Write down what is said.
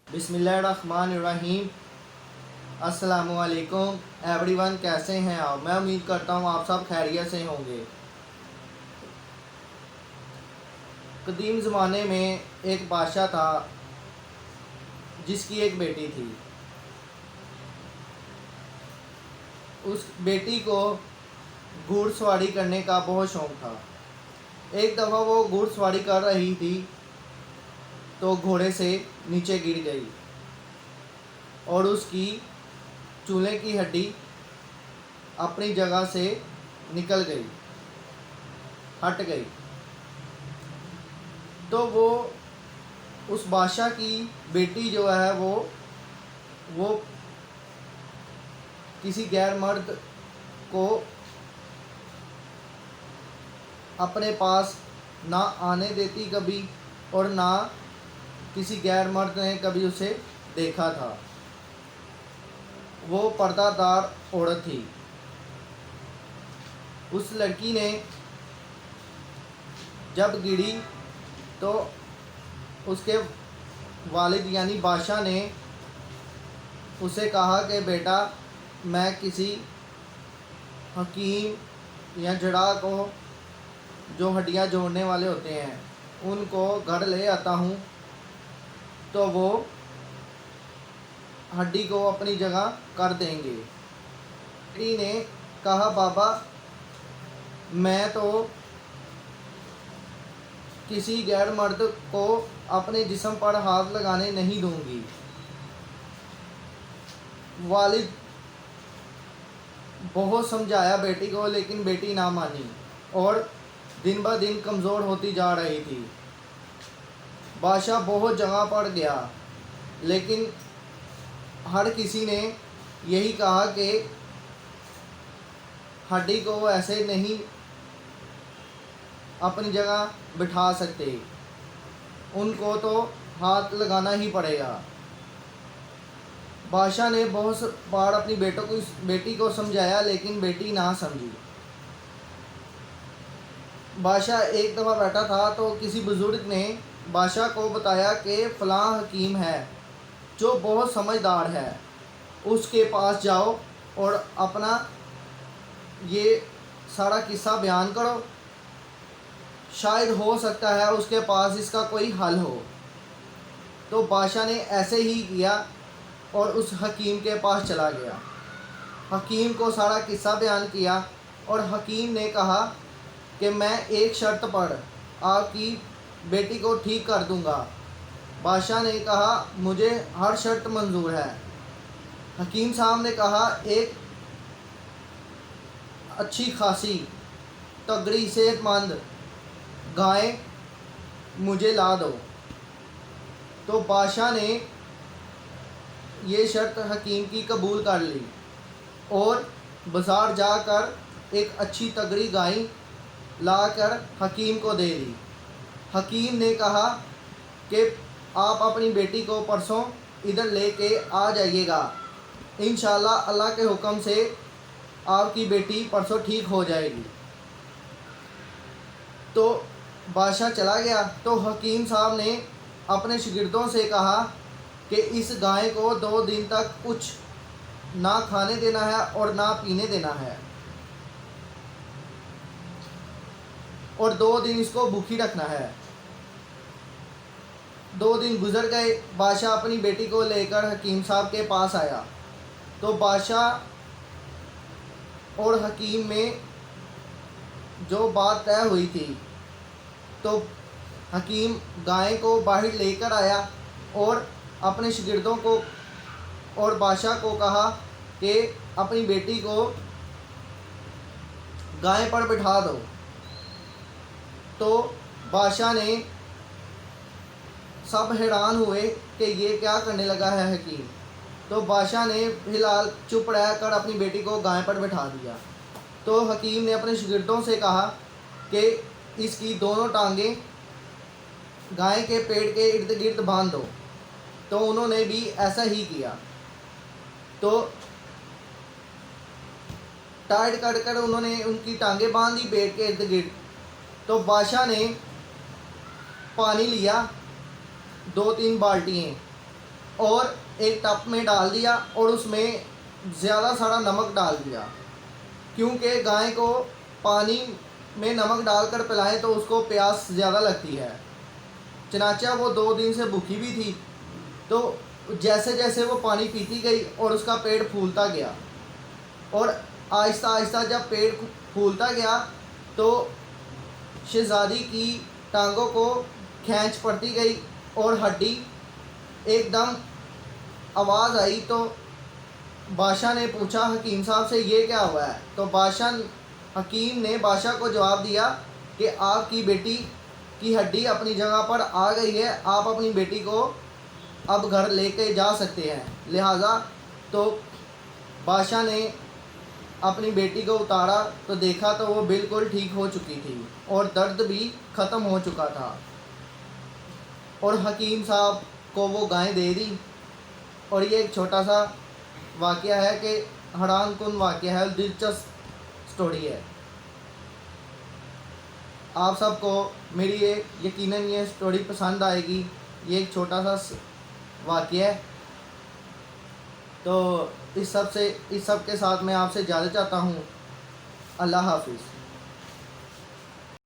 बिस्मिल्लाहिर्रहमानिर्रहीम। अस्सलामुअलैकुम एवरीवन, कैसे हैं आप? मैं उम्मीद करता हूँ आप सब खैरियत से होंगे। कदीम ज़माने में एक बादशाह था जिसकी एक बेटी थी। उस बेटी को घुड़सवारी करने का बहुत शौक़ था। एक दफ़ा वो घुड़सवारी कर रही थी तो घोड़े से नीचे गिर गई और उसकी चूल्हे की हड्डी अपनी जगह से निकल गई, हट गई। तो वो उस बादशाह की बेटी जो है वो किसी गैर मर्द को अपने पास ना आने देती कभी, और ना किसी गैर मर्द ने कभी उसे देखा था। वो पर्दादार औरत थी। उस लड़की ने जब गिरी तो उसके वालिद यानी बादशाह ने उसे कहा कि बेटा, मैं किसी हकीम या जड़ा को, जो हड्डियाँ जोड़ने वाले होते हैं, उनको घर ले आता हूँ तो वो हड्डी को अपनी जगह कर देंगे। बेटी ने कहा, बाबा, मैं तो किसी गैर मर्द को अपने जिस्म पर हाथ लगाने नहीं दूंगी। वालिद बहुत समझाया बेटी को, लेकिन बेटी ना मानी और दिन ब दिन कमज़ोर होती जा रही थी। बादशाह बहुत जगह पड़ गया, लेकिन हर किसी ने यही कहा कि हड्डी को ऐसे नहीं अपनी जगह बिठा सकते, उनको तो हाथ लगाना ही पड़ेगा। बादशाह ने बहुत बार अपनी बेटी को समझाया, लेकिन बेटी ना समझी। बादशाह एक दफ़ा बैठा था तो किसी बुज़ुर्ग ने बादशाह को बताया कि फ़लाँ हकीम है जो बहुत समझदार है, उसके पास जाओ और अपना ये सारा किस्सा बयान करो, शायद हो सकता है उसके पास इसका कोई हल हो। तो बादशाह ने ऐसे ही किया और उस हकीम के पास चला गया। हकीम को सारा किस्सा बयान किया और हकीम ने कहा कि मैं एक शर्त पर आपकी बेटी को ठीक कर दूंगा। बादशाह ने कहा, मुझे हर शर्त मंजूर है। हकीम साहब ने कहा, एक अच्छी खासी तगड़ी सेहतमंद गाय मुझे ला दो। तो बादशाह ने ये शर्त हकीम की कबूल कर ली और बाज़ार जाकर एक अच्छी तगड़ी गाय लाकर हकीम को दे दी। हकीम ने कहा कि आप अपनी बेटी को परसों इधर लेके आ जाइएगा, इंशाल्लाह अल्लाह के हुक्म से आपकी बेटी परसों ठीक हो जाएगी। तो बादशाह चला गया। तो हकीम साहब ने अपने शागिर्दों से कहा कि इस गाय को 2 दिन तक कुछ ना खाने देना है और ना पीने देना है, और 2 दिन इसको भूखी रखना है। 2 दिन गुजर गए। बादशाह अपनी बेटी को लेकर हकीम साहब के पास आया। तो बादशाह और हकीम में जो बात तय हुई थी, तो हकीम गाय को बाहर लेकर आया और अपने शागिर्दों को और बादशाह को कहा कि अपनी बेटी को गाय पर बिठा दो। तो बादशाह ने, सब हैरान हुए कि ये क्या करने लगा है हकीम। तो बादशाह ने फिलहाल चुप रहकर अपनी बेटी को गाय पर बिठा दिया। तो हकीम ने अपने शागिर्दों से कहा कि इसकी दोनों टांगें गाय के पेट के इर्द गिर्द बांध दो। तो उन्होंने भी ऐसा ही किया। तो टाइट कर उन्होंने उनकी टांगें बांध दी पेट के इर्द गिर्द। तो बादशाह ने पानी लिया, 2-3 बाल्टियाँ, और एक टब में डाल दिया और उसमें ज़्यादा सारा नमक डाल दिया, क्योंकि गाय को पानी में नमक डालकर पिलाएं तो उसको प्यास ज़्यादा लगती है। चनाचा वो 2 दिन से भूखी भी थी, तो जैसे जैसे वो पानी पीती गई और उसका पेट फूलता गया, और आहिस्ता आहिस्ता जब पेट फूलता गया तो शहज़ादी की टांगों को खींच पड़ती गई और हड्डी एकदम आवाज़ आई। तो बादशाह ने पूछा हकीम साहब से ये क्या हुआ है, तो हकीम ने बादशाह को जवाब दिया कि आपकी बेटी की हड्डी अपनी जगह पर आ गई है, आप अपनी बेटी को अब घर लेके जा सकते हैं। लिहाजा तो बादशाह ने अपनी बेटी को उतारा तो देखा तो वो बिल्कुल ठीक हो चुकी थी और दर्द भी ख़त्म हो चुका था, और हकीम साहब को वो गाय दे दी। और ये एक छोटा सा वाक़या है कि हैरान कुन वाक़या है, दिलचस्प स्टोरी है। आप सबको मेरी ये यकीनन ये स्टोरी पसंद आएगी। ये एक छोटा सा वाक़या है। तो इस सब के साथ मैं आपसे इजाज़त चाहता हूँ। अल्लाह हाफिज़।